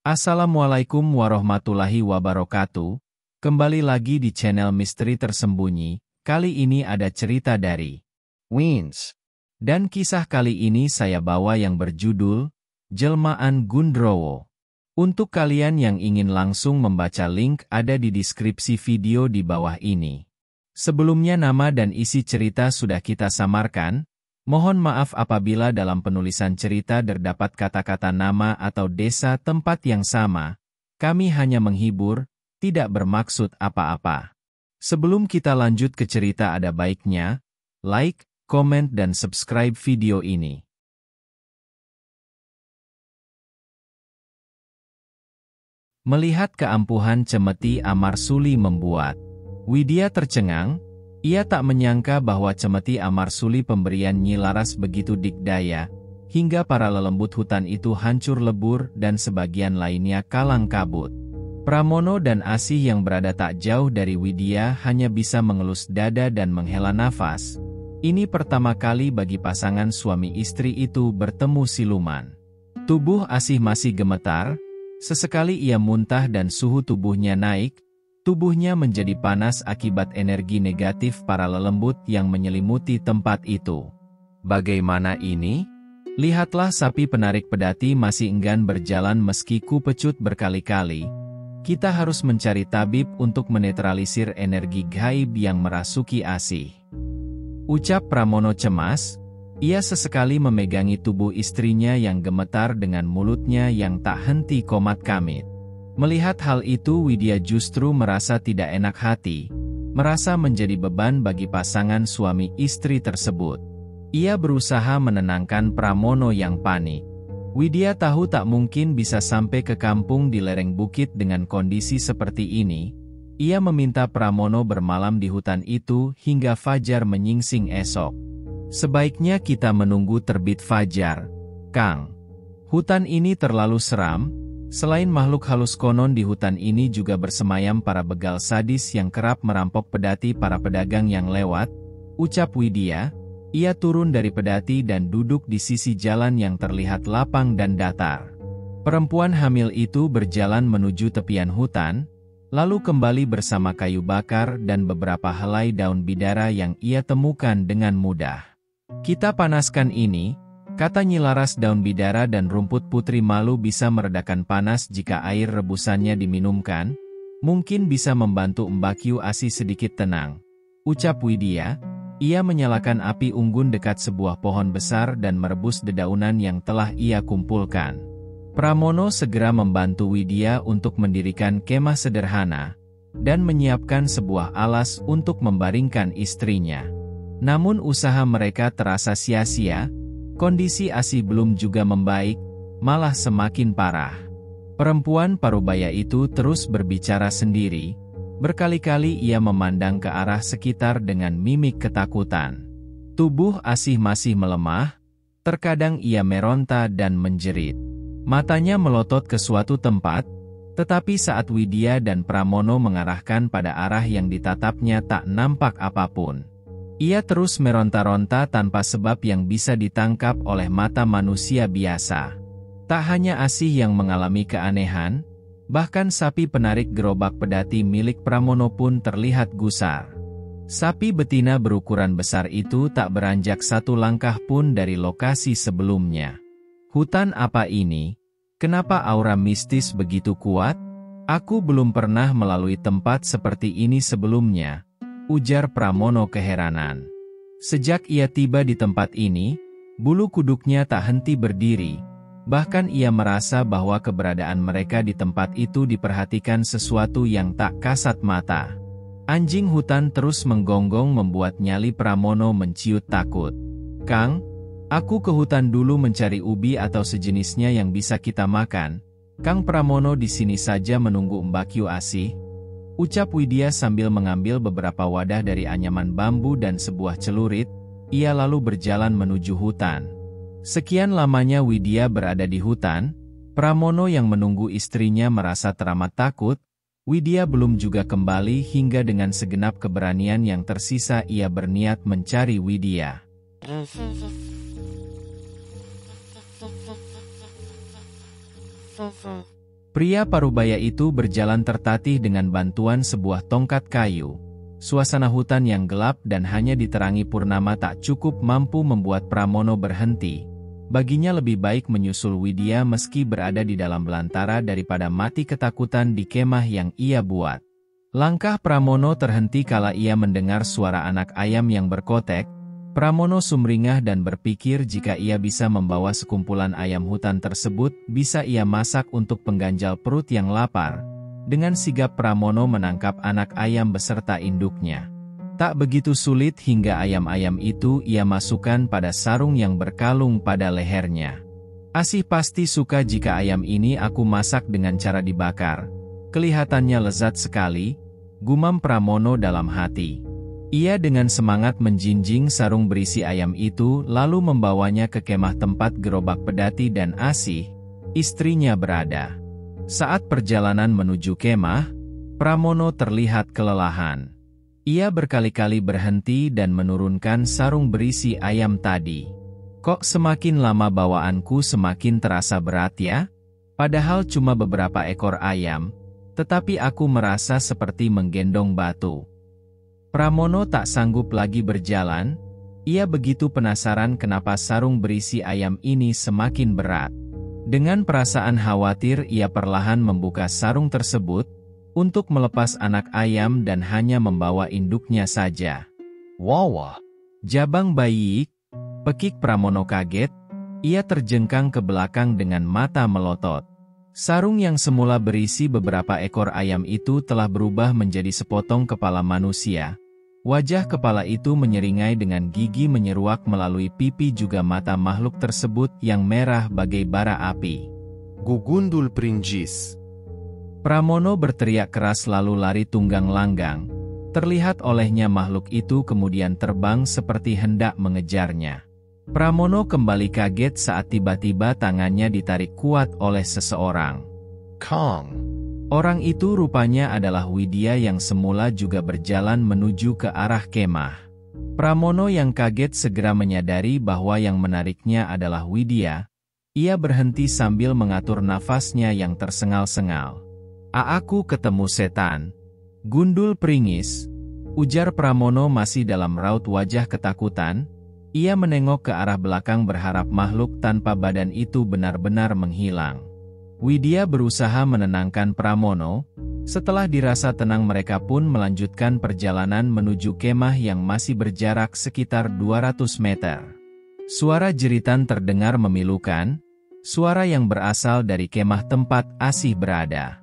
Assalamualaikum warahmatullahi wabarakatuh. Kembali lagi di channel Misteri Tersembunyi. Kali ini ada cerita dari Wins. Dan kisah kali ini saya bawa yang berjudul Jelmaan Gundrowo. Untuk kalian yang ingin langsung membaca link ada di deskripsi video di bawah ini. Sebelumnya nama dan isi cerita sudah kita samarkan. Mohon maaf apabila dalam penulisan cerita terdapat kata-kata nama atau desa tempat yang sama. Kami hanya menghibur, tidak bermaksud apa-apa. Sebelum kita lanjut ke cerita ada baiknya, like, komen dan subscribe video ini. Melihat keampuhan Cemeti Amarsuli membuat Widya tercengang. Ia tak menyangka bahwa Cemeti Amarsuli pemberian Nyi Laras begitu dikdaya, hingga para lelembut hutan itu hancur lebur dan sebagian lainnya kalang kabut. Pramono dan Asih yang berada tak jauh dari Widya hanya bisa mengelus dada dan menghela nafas. Ini pertama kali bagi pasangan suami istri itu bertemu siluman. Tubuh Asih masih gemetar, sesekali ia muntah dan suhu tubuhnya naik. Tubuhnya menjadi panas akibat energi negatif para lelembut yang menyelimuti tempat itu. Bagaimana ini? Lihatlah sapi penarik pedati masih enggan berjalan meski ku pecut berkali-kali. Kita harus mencari tabib untuk menetralisir energi gaib yang merasuki Asih. Ucap Pramono cemas. Ia sesekali memegangi tubuh istrinya yang gemetar dengan mulutnya yang tak henti komat-kamit. Melihat hal itu Widya justru merasa tidak enak hati, merasa menjadi beban bagi pasangan suami istri tersebut. Ia berusaha menenangkan Pramono yang panik. Widya tahu tak mungkin bisa sampai ke kampung di lereng bukit dengan kondisi seperti ini. Ia meminta Pramono bermalam di hutan itu hingga fajar menyingsing esok. Sebaiknya kita menunggu terbit fajar, Kang. Hutan ini terlalu seram. Selain makhluk halus konon di hutan ini juga bersemayam para begal sadis yang kerap merampok pedati para pedagang yang lewat, ucap Widya. Ia turun dari pedati dan duduk di sisi jalan yang terlihat lapang dan datar. Perempuan hamil itu berjalan menuju tepian hutan, lalu kembali bersama kayu bakar dan beberapa helai daun bidara yang ia temukan dengan mudah. Kita panaskan ini. Kata Nyi Laras, daun bidara dan rumput putri malu bisa meredakan panas jika air rebusannya diminumkan, mungkin bisa membantu Mbakyu Asih sedikit tenang. Ucap Widya, ia menyalakan api unggun dekat sebuah pohon besar dan merebus dedaunan yang telah ia kumpulkan. Pramono segera membantu Widya untuk mendirikan kemah sederhana, dan menyiapkan sebuah alas untuk membaringkan istrinya. Namun usaha mereka terasa sia-sia. Kondisi Asih belum juga membaik, malah semakin parah. Perempuan parubaya itu terus berbicara sendiri. Berkali-kali ia memandang ke arah sekitar dengan mimik ketakutan. Tubuh Asih masih melemah, terkadang ia meronta dan menjerit. Matanya melotot ke suatu tempat, tetapi saat Widya dan Pramono mengarahkan pada arah yang ditatapnya tak nampak apapun. Ia terus meronta-ronta tanpa sebab yang bisa ditangkap oleh mata manusia biasa. Tak hanya Asih yang mengalami keanehan, bahkan sapi penarik gerobak pedati milik Pramono pun terlihat gusar. Sapi betina berukuran besar itu tak beranjak satu langkah pun dari lokasi sebelumnya. Hutan apa ini? Kenapa aura mistis begitu kuat? Aku belum pernah melalui tempat seperti ini sebelumnya. Ujar Pramono keheranan. Sejak ia tiba di tempat ini, bulu kuduknya tak henti berdiri. Bahkan ia merasa bahwa keberadaan mereka di tempat itu diperhatikan sesuatu yang tak kasat mata. Anjing hutan terus menggonggong membuat nyali Pramono menciut takut. Kang, aku ke hutan dulu mencari ubi atau sejenisnya yang bisa kita makan. Kang Pramono di sini saja menunggu Mbakyu Asih. Ucap Widya sambil mengambil beberapa wadah dari anyaman bambu dan sebuah celurit, ia lalu berjalan menuju hutan. Sekian lamanya Widya berada di hutan, Pramono yang menunggu istrinya merasa teramat takut. Widya belum juga kembali hingga dengan segenap keberanian yang tersisa ia berniat mencari Widya. Pria parubaya itu berjalan tertatih dengan bantuan sebuah tongkat kayu. Suasana hutan yang gelap dan hanya diterangi purnama tak cukup mampu membuat Pramono berhenti. Baginya lebih baik menyusul Widya meski berada di dalam belantara daripada mati ketakutan di kemah yang ia buat. Langkah Pramono terhenti kala ia mendengar suara anak ayam yang berkotek. Pramono sumringah dan berpikir jika ia bisa membawa sekumpulan ayam hutan tersebut, bisa ia masak untuk pengganjal perut yang lapar. Dengan sigap Pramono menangkap anak ayam beserta induknya. Tak begitu sulit hingga ayam-ayam itu ia masukkan pada sarung yang berkalung pada lehernya. Asih pasti suka jika ayam ini aku masak dengan cara dibakar. Kelihatannya lezat sekali, gumam Pramono dalam hati. Ia dengan semangat menjinjing sarung berisi ayam itu lalu membawanya ke kemah tempat gerobak Pedati dan Asih, istrinya berada. Saat perjalanan menuju kemah, Pramono terlihat kelelahan. Ia berkali-kali berhenti dan menurunkan sarung berisi ayam tadi. Kok semakin lama bawaanku semakin terasa berat ya? Padahal cuma beberapa ekor ayam, tetapi aku merasa seperti menggendong batu. Pramono tak sanggup lagi berjalan, ia begitu penasaran kenapa sarung berisi ayam ini semakin berat. Dengan perasaan khawatir ia perlahan membuka sarung tersebut, untuk melepas anak ayam dan hanya membawa induknya saja. Wah, jabang bayi, pekik Pramono kaget, ia terjengkang ke belakang dengan mata melotot. Sarung yang semula berisi beberapa ekor ayam itu telah berubah menjadi sepotong kepala manusia. Wajah kepala itu menyeringai dengan gigi menyeruak melalui pipi juga mata makhluk tersebut yang merah bagai bara api. Gugundul Pringgis. Pramono berteriak keras lalu lari tunggang langgang. Terlihat olehnya makhluk itu kemudian terbang seperti hendak mengejarnya. Pramono kembali kaget saat tiba-tiba tangannya ditarik kuat oleh seseorang. Kang. Orang itu rupanya adalah Widya yang semula juga berjalan menuju ke arah kemah. Pramono yang kaget segera menyadari bahwa yang menariknya adalah Widya. Ia berhenti sambil mengatur nafasnya yang tersengal-sengal. Aku ketemu setan. Gundul Pringgis, ujar Pramono masih dalam raut wajah ketakutan. Ia menengok ke arah belakang berharap makhluk tanpa badan itu benar-benar menghilang. Widya berusaha menenangkan Pramono. Setelah dirasa tenang mereka pun melanjutkan perjalanan menuju kemah yang masih berjarak sekitar 200 meter. Suara jeritan terdengar memilukan, suara yang berasal dari kemah tempat Asih berada.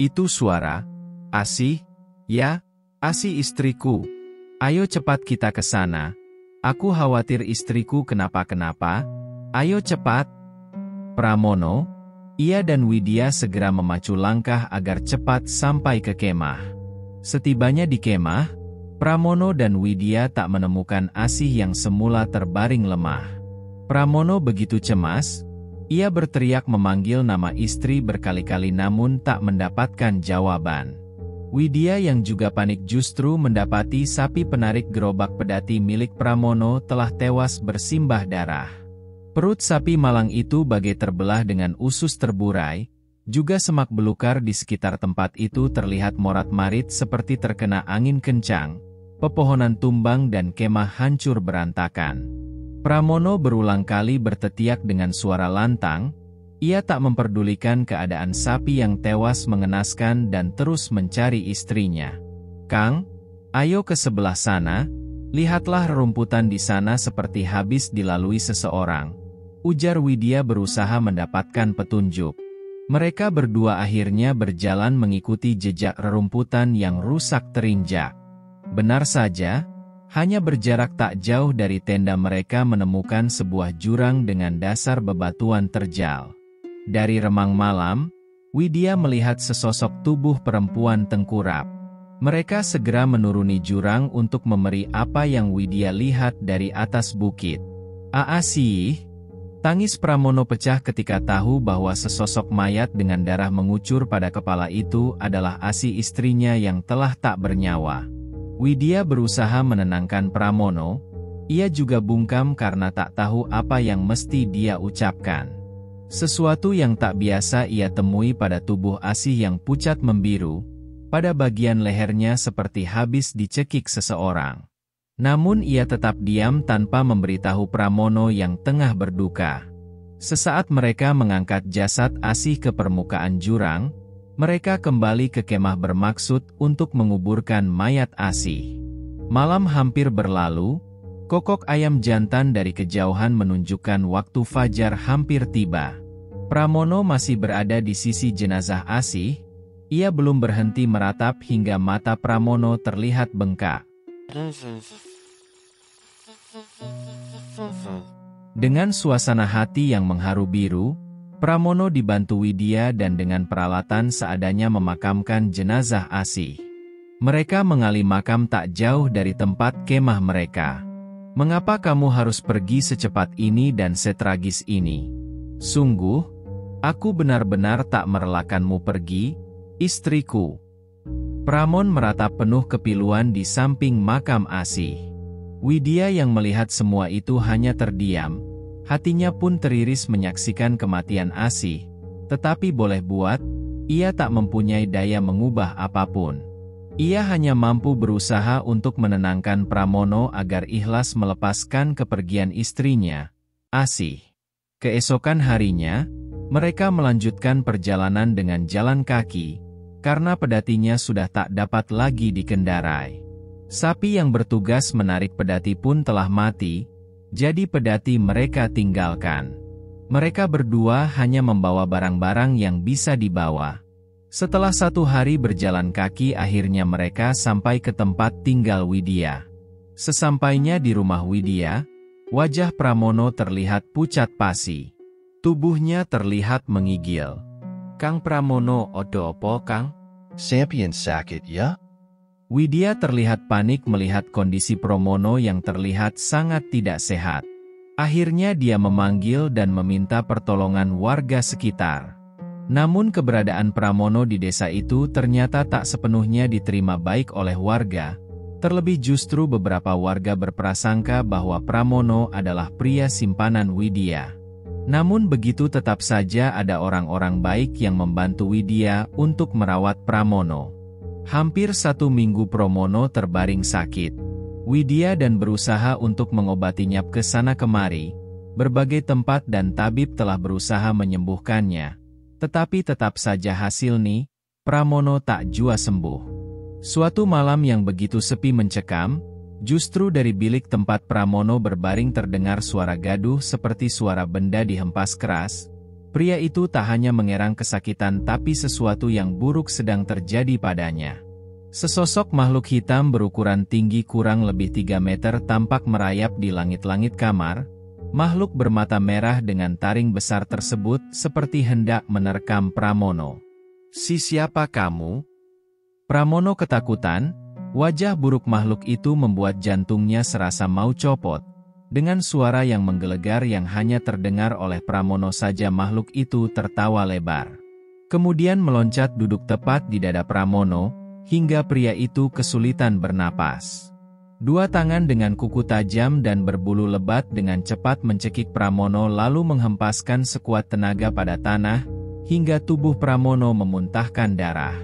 Itu suara Asih? Ya, Asih istriku. Ayo cepat kita ke sana. Aku khawatir istriku kenapa-kenapa. Ayo cepat. Pramono, ia dan Widya segera memacu langkah agar cepat sampai ke kemah. Setibanya di kemah, Pramono dan Widya tak menemukan Asih yang semula terbaring lemah. Pramono begitu cemas, ia berteriak memanggil nama istri berkali-kali namun tak mendapatkan jawaban. Widya yang juga panik justru mendapati sapi penarik gerobak Pedati milik Pramono telah tewas bersimbah darah. Perut sapi malang itu bagai terbelah dengan usus terburai, juga semak belukar di sekitar tempat itu terlihat morat-marit seperti terkena angin kencang, pepohonan tumbang dan kemah hancur berantakan. Pramono berulang kali bertetiak dengan suara lantang, ia tak memperdulikan keadaan sapi yang tewas mengenaskan dan terus mencari istrinya. Kang, ayo ke sebelah sana, lihatlah rerumputan di sana seperti habis dilalui seseorang. Ujar Widya berusaha mendapatkan petunjuk. Mereka berdua akhirnya berjalan mengikuti jejak rerumputan yang rusak terinjak. Benar saja, hanya berjarak tak jauh dari tenda mereka menemukan sebuah jurang dengan dasar bebatuan terjal. Dari remang malam, Widya melihat sesosok tubuh perempuan tengkurap. Mereka segera menuruni jurang untuk memberi apa yang Widya lihat dari atas bukit. Asih! Tangis Pramono pecah ketika tahu bahwa sesosok mayat dengan darah mengucur pada kepala itu adalah Asih istrinya yang telah tak bernyawa. Widya berusaha menenangkan Pramono, ia juga bungkam karena tak tahu apa yang mesti dia ucapkan. Sesuatu yang tak biasa ia temui pada tubuh Asih yang pucat membiru, pada bagian lehernya seperti habis dicekik seseorang. Namun ia tetap diam tanpa memberitahu Pramono yang tengah berduka. Sesaat mereka mengangkat jasad Asih ke permukaan jurang, mereka kembali ke kemah bermaksud untuk menguburkan mayat Asih. Malam hampir berlalu, kokok ayam jantan dari kejauhan menunjukkan waktu fajar hampir tiba. Pramono masih berada di sisi jenazah Asih. Ia belum berhenti meratap hingga mata Pramono terlihat bengkak. Dengan suasana hati yang mengharu biru, Pramono dibantu Widya dan dengan peralatan seadanya memakamkan jenazah Asih. Mereka mengali makam tak jauh dari tempat kemah mereka. "Mengapa kamu harus pergi secepat ini dan setragis ini? Sungguh, aku benar-benar tak merelakanmu pergi, istriku." Pramon meratap penuh kepiluan di samping makam Asih. Widya yang melihat semua itu hanya terdiam, hatinya pun teriris menyaksikan kematian Asih, tetapi boleh buat, ia tak mempunyai daya mengubah apapun. Ia hanya mampu berusaha untuk menenangkan Pramono agar ikhlas melepaskan kepergian istrinya, Asih. Keesokan harinya, mereka melanjutkan perjalanan dengan jalan kaki, karena pedatinya sudah tak dapat lagi dikendarai. Sapi yang bertugas menarik pedati pun telah mati, jadi pedati mereka tinggalkan. Mereka berdua hanya membawa barang-barang yang bisa dibawa. Setelah 1 hari berjalan kaki akhirnya mereka sampai ke tempat tinggal Widya. Sesampainya di rumah Widya, wajah Pramono terlihat pucat pasi. Tubuhnya terlihat mengigil. "Kang Pramono, odo opo Kang?" Sampian sakit ya? Widya terlihat panik melihat kondisi Pramono yang terlihat sangat tidak sehat. Akhirnya dia memanggil dan meminta pertolongan warga sekitar. Namun keberadaan Pramono di desa itu ternyata tak sepenuhnya diterima baik oleh warga. Terlebih justru beberapa warga berprasangka bahwa Pramono adalah pria simpanan Widya. Namun begitu tetap saja ada orang-orang baik yang membantu Widya untuk merawat Pramono. Hampir 1 minggu Pramono terbaring sakit. Widya dan berusaha untuk mengobatinya ke sana kemari. Berbagai tempat dan tabib telah berusaha menyembuhkannya. Tetapi tetap saja hasilnya, Pramono tak jua sembuh. Suatu malam yang begitu sepi mencekam, justru dari bilik tempat Pramono berbaring terdengar suara gaduh seperti suara benda dihempas keras. Pria itu tak hanya mengerang kesakitan tapi sesuatu yang buruk sedang terjadi padanya. Sesosok makhluk hitam berukuran tinggi kurang lebih 3 meter tampak merayap di langit-langit kamar. Makhluk bermata merah dengan taring besar tersebut seperti hendak menerkam Pramono. "Siapa kamu?" Pramono ketakutan, wajah buruk makhluk itu membuat jantungnya serasa mau copot. Dengan suara yang menggelegar yang hanya terdengar oleh Pramono saja makhluk itu tertawa lebar. Kemudian meloncat duduk tepat di dada Pramono, hingga pria itu kesulitan bernapas. 2 tangan dengan kuku tajam dan berbulu lebat dengan cepat mencekik Pramono lalu menghempaskan sekuat tenaga pada tanah, hingga tubuh Pramono memuntahkan darah.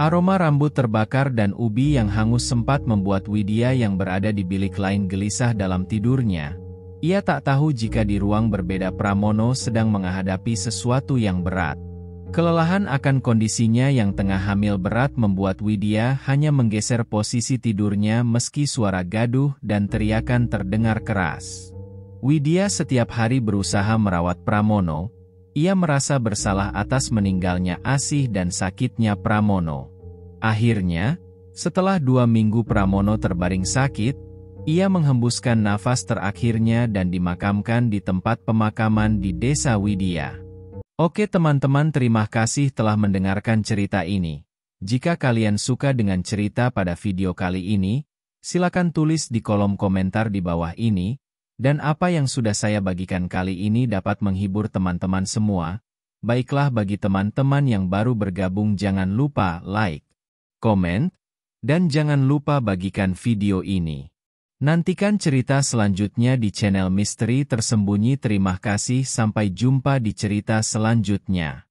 Aroma rambut terbakar dan ubi yang hangus sempat membuat Widya yang berada di bilik lain gelisah dalam tidurnya. Ia tak tahu jika di ruang berbeda Pramono sedang menghadapi sesuatu yang berat. Kelelahan akan kondisinya yang tengah hamil berat membuat Widya hanya menggeser posisi tidurnya meski suara gaduh dan teriakan terdengar keras. Widya setiap hari berusaha merawat Pramono. Ia merasa bersalah atas meninggalnya Asih dan sakitnya Pramono. Akhirnya, setelah 2 minggu Pramono terbaring sakit, ia menghembuskan nafas terakhirnya dan dimakamkan di tempat pemakaman di desa Widya. Oke teman-teman, terima kasih telah mendengarkan cerita ini. Jika kalian suka dengan cerita pada video kali ini, silakan tulis di kolom komentar di bawah ini, dan apa yang sudah saya bagikan kali ini dapat menghibur teman-teman semua. Baiklah, bagi teman-teman yang baru bergabung jangan lupa like, komen, dan jangan lupa bagikan video ini. Nantikan cerita selanjutnya di channel Misteri Tersembunyi. Terima kasih, sampai jumpa di cerita selanjutnya.